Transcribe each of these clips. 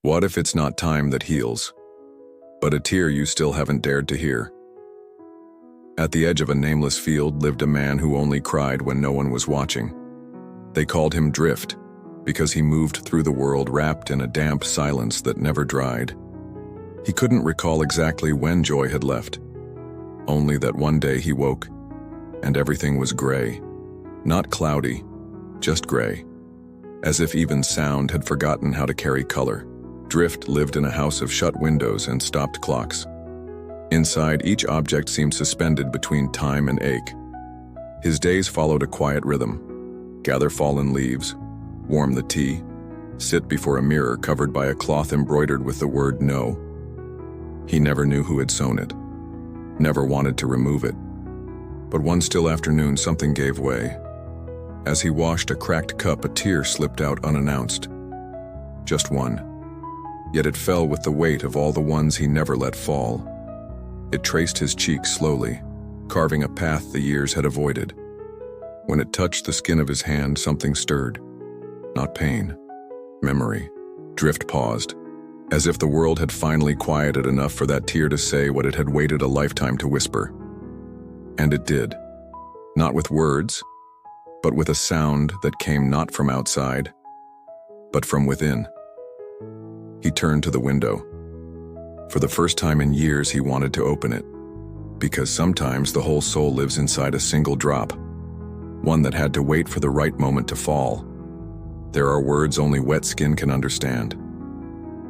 What if it's not time that heals, but a tear you still haven't dared to hear? At the edge of a nameless field lived a man who only cried when no one was watching. They called him Drift, because he moved through the world wrapped in a damp silence that never dried. He couldn't recall exactly when joy had left, only that one day he woke, and everything was gray. Not cloudy, just gray, as if even sound had forgotten how to carry color. Drift lived in a house of shut windows and stopped clocks. Inside, each object seemed suspended between time and ache. His days followed a quiet rhythm: gather fallen leaves, warm the tea, sit before a mirror covered by a cloth embroidered with the word no. He never knew who had sewn it, never wanted to remove it. But one still afternoon, something gave way. As he washed a cracked cup, a tear slipped out unannounced. Just one. Yet it fell with the weight of all the ones he never let fall. It traced his cheek slowly, carving a path the years had avoided. When it touched the skin of his hand, something stirred. Not pain, memory. Drift paused, as if the world had finally quieted enough for that tear to say what it had waited a lifetime to whisper. And it did. Not with words, but with a sound that came not from outside, but from within. He turned to the window. For the first time in years, he wanted to open it, because sometimes the whole soul lives inside a single drop, one that had to wait for the right moment to fall. There are words only wet skin can understand.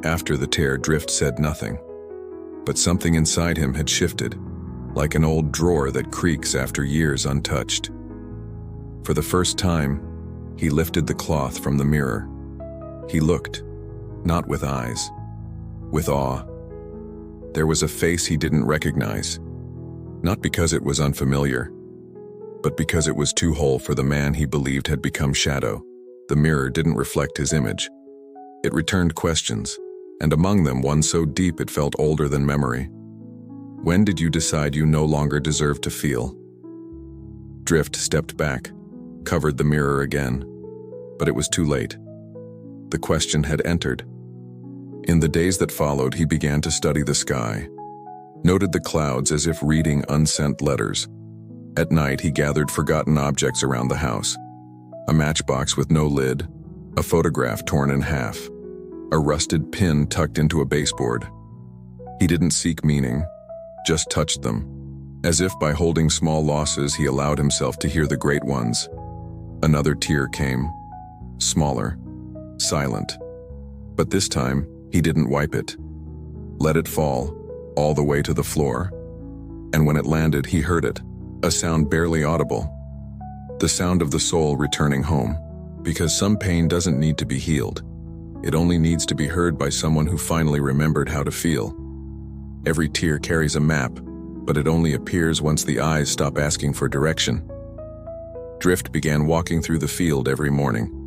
After the tear, Drift said nothing, but something inside him had shifted, like an old drawer that creaks after years untouched. For the first time, he lifted the cloth from the mirror. He looked, not with eyes, with awe. There was a face he didn't recognize, not because it was unfamiliar, but because it was too whole for the man he believed had become shadow. The mirror didn't reflect his image. It returned questions, and among them one so deep it felt older than memory. When did you decide you no longer deserved to feel? Drift stepped back, covered the mirror again, but it was too late. The question had entered. In the days that followed, he began to study the sky, noted the clouds as if reading unsent letters. At night, he gathered forgotten objects around the house: a matchbox with no lid, a photograph torn in half, a rusted pin tucked into a baseboard. He didn't seek meaning, just touched them, as if by holding small losses he allowed himself to hear the great ones. Another tear came, smaller, silent. But this time, he didn't wipe it. Let it fall, all the way to the floor. And when it landed, he heard it, a sound barely audible. The sound of the soul returning home, because some pain doesn't need to be healed. It only needs to be heard by someone who finally remembered how to feel. Every tear carries a map, but it only appears once the eyes stop asking for direction. Drift began walking through the field every morning.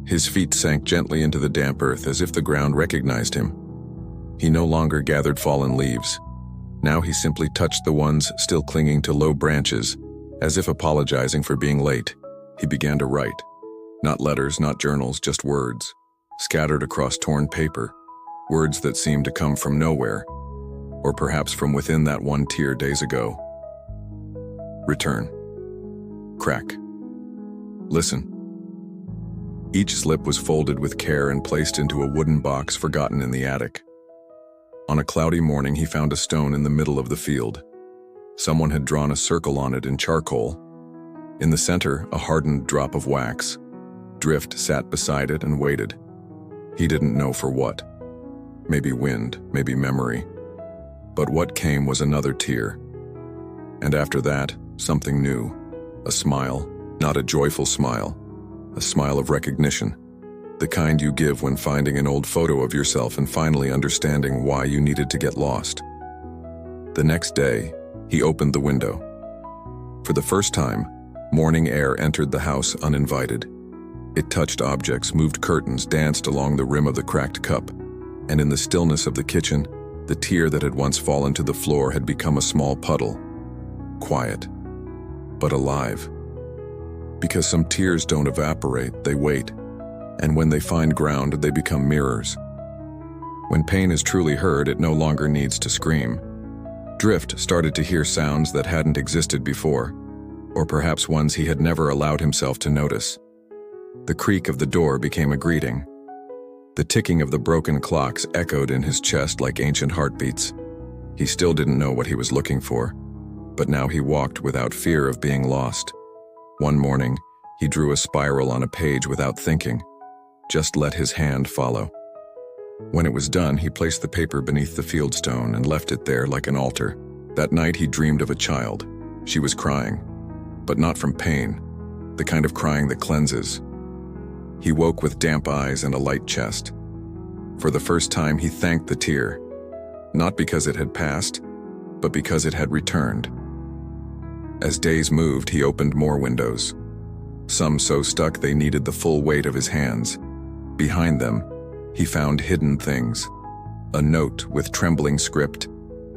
His feet sank gently into the damp earth as if the ground recognized him. He no longer gathered fallen leaves. Now he simply touched the ones still clinging to low branches, as if apologizing for being late. He began to write. Not letters, not journals, just words, scattered across torn paper, words that seemed to come from nowhere, or perhaps from within that one tear days ago. Return. Crack. Listen. Each slip was folded with care and placed into a wooden box forgotten in the attic. On a cloudy morning, he found a stone in the middle of the field. Someone had drawn a circle on it in charcoal. In the center, a hardened drop of wax. Drift sat beside it and waited. He didn't know for what. Maybe wind, maybe memory. But what came was another tear. And after that, something new. A smile, not a joyful smile. A smile of recognition, the kind you give when finding an old photo of yourself and finally understanding why you needed to get lost. The next day, he opened the window. For the first time, morning air entered the house uninvited. It touched objects, moved curtains, danced along the rim of the cracked cup, and in the stillness of the kitchen, the tear that had once fallen to the floor had become a small puddle. Quiet, but alive. Because some tears don't evaporate, they wait, and when they find ground, they become mirrors. When pain is truly heard, it no longer needs to scream. Drift started to hear sounds that hadn't existed before, or perhaps ones he had never allowed himself to notice. The creak of the door became a greeting. The ticking of the broken clocks echoed in his chest like ancient heartbeats. He still didn't know what he was looking for, but now he walked without fear of being lost. One morning, he drew a spiral on a page without thinking, just let his hand follow. When it was done, he placed the paper beneath the fieldstone and left it there like an altar. That night he dreamed of a child. She was crying, but not from pain, the kind of crying that cleanses. He woke with damp eyes and a light chest. For the first time he thanked the tear, not because it had passed, but because it had returned. As days moved, he opened more windows, some so stuck they needed the full weight of his hands. Behind them, he found hidden things. A note with trembling script,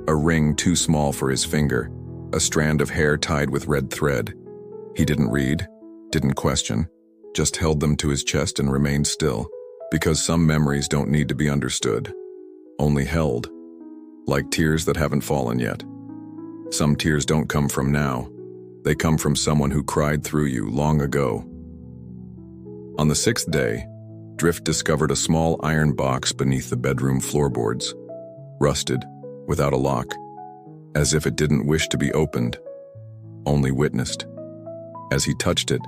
a ring too small for his finger, a strand of hair tied with red thread. He didn't read, didn't question, just held them to his chest and remained still, because some memories don't need to be understood, only held, like tears that haven't fallen yet. Some tears don't come from now, they come from someone who cried through you long ago. On the 6th day, Drift discovered a small iron box beneath the bedroom floorboards, rusted, without a lock, as if it didn't wish to be opened, only witnessed. As he touched it,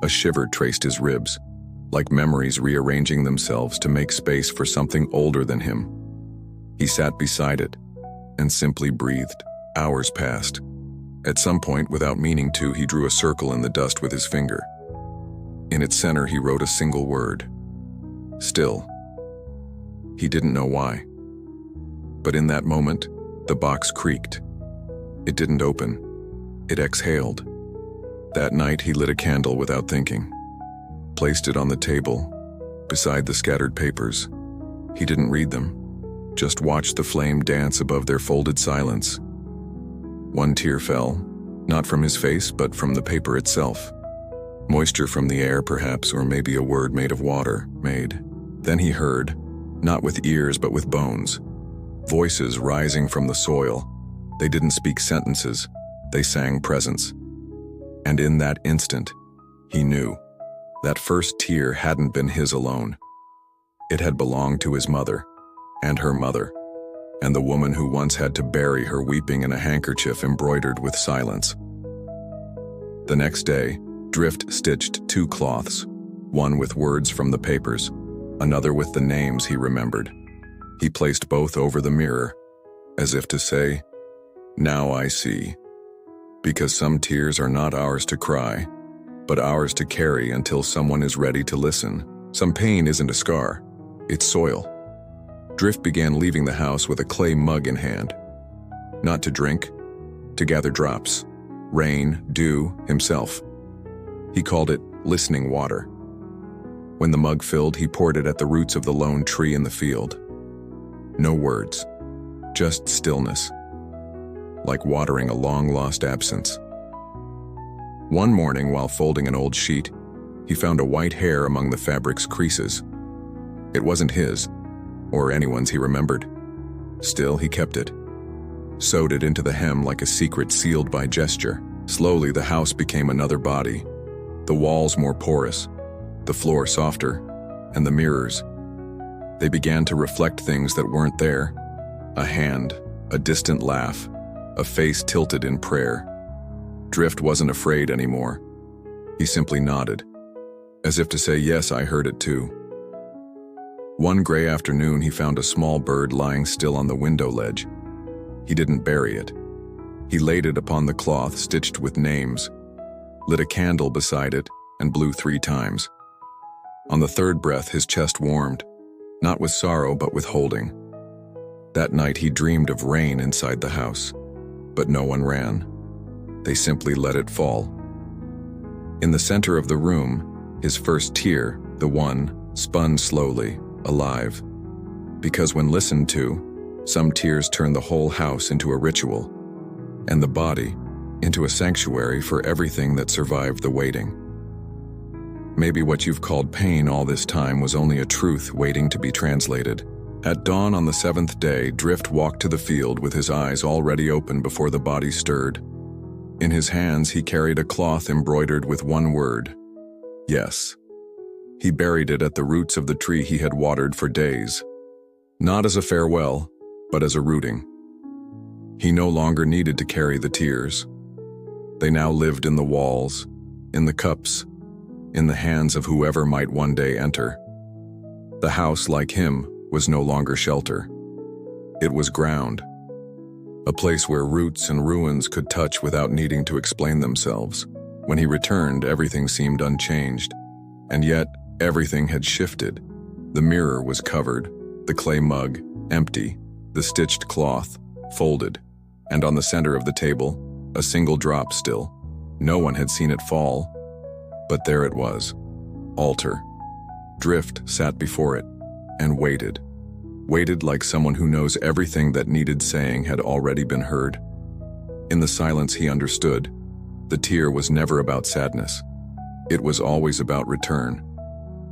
a shiver traced his ribs, like memories rearranging themselves to make space for something older than him. He sat beside it and simply breathed. Hours passed. At some point, without meaning to, he drew a circle in the dust with his finger. In its center, he wrote a single word. Still. He didn't know why. But in that moment, the box creaked. It didn't open. It exhaled. That night, he lit a candle without thinking, placed it on the table, beside the scattered papers. He didn't read them, just watched the flame dance above their folded silence. One tear fell, not from his face, but from the paper itself. Moisture from the air, perhaps, or maybe a word made of water, made. Then he heard, not with ears but with bones, voices rising from the soil. They didn't speak sentences, they sang presence. And in that instant, he knew that first tear hadn't been his alone. It had belonged to his mother, and her mother, and the woman who once had to bury her weeping in a handkerchief embroidered with silence. The next day, Drift stitched 2 cloths, one with words from the papers, another with the names he remembered. He placed both over the mirror, as if to say, "Now I see." Because some tears are not ours to cry, but ours to carry until someone is ready to listen. Some pain isn't a scar, it's soil. Drift began leaving the house with a clay mug in hand. Not to drink, to gather drops, rain, dew, himself. He called it listening water. When the mug filled, he poured it at the roots of the lone tree in the field. No words, just stillness, like watering a long-lost absence. One morning, while folding an old sheet, he found a white hair among the fabric's creases. It wasn't his, or anyone's he remembered. Still, he kept it, sewed it into the hem like a secret sealed by gesture. Slowly, the house became another body, the walls more porous, the floor softer, and the mirrors. They began to reflect things that weren't there. A hand, a distant laugh, a face tilted in prayer. Drift wasn't afraid anymore. He simply nodded, as if to say, "Yes, I heard it too." One gray afternoon, he found a small bird lying still on the window ledge. He didn't bury it. He laid it upon the cloth stitched with names, lit a candle beside it, and blew 3 times. On the 3rd breath, his chest warmed, not with sorrow but with holding. That night he dreamed of rain inside the house, but no one ran. They simply let it fall. In the center of the room, his first tear, the one, spun slowly, alive. Because when listened to, some tears turn the whole house into a ritual, and the body into a sanctuary for everything that survived the waiting. Maybe what you've called pain all this time was only a truth waiting to be translated. At dawn on the seventh day, Drift walked to the field with his eyes already open before the body stirred. In his hands, he carried a cloth embroidered with one word: yes. He buried it at the roots of the tree he had watered for days, not as a farewell, but as a rooting. He no longer needed to carry the tears. They now lived in the walls, in the cups, in the hands of whoever might one day enter. The house, like him, was no longer shelter. It was ground, a place where roots and ruins could touch without needing to explain themselves. When he returned, everything seemed unchanged, and yet everything had shifted. The mirror was covered, the clay mug empty, the stitched cloth folded, and on the center of the table, a single drop still. No one had seen it fall, but there it was. Altar. Drift sat before it and waited. Waited like someone who knows everything that needed saying had already been heard. In the silence he understood. The tear was never about sadness. It was always about return.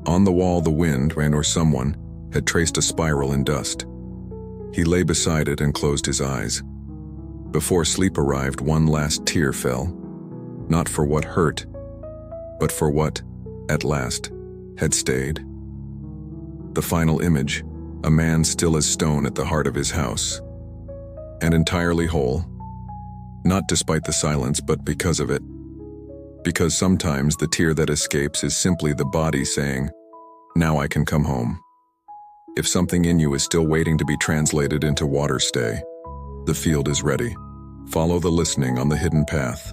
On the wall the wind, rain, or someone had traced a spiral in dust. He lay beside it and closed his eyes. Before sleep arrived, one last tear fell. Not for what hurt, but for what, at last, had stayed. The final image, a man still as stone at the heart of his house, and entirely whole, not despite the silence, but because of it. Because sometimes the tear that escapes is simply the body saying, "Now I can come home." If something in you is still waiting to be translated into water, stay. The field is ready. Follow the listening on the hidden path.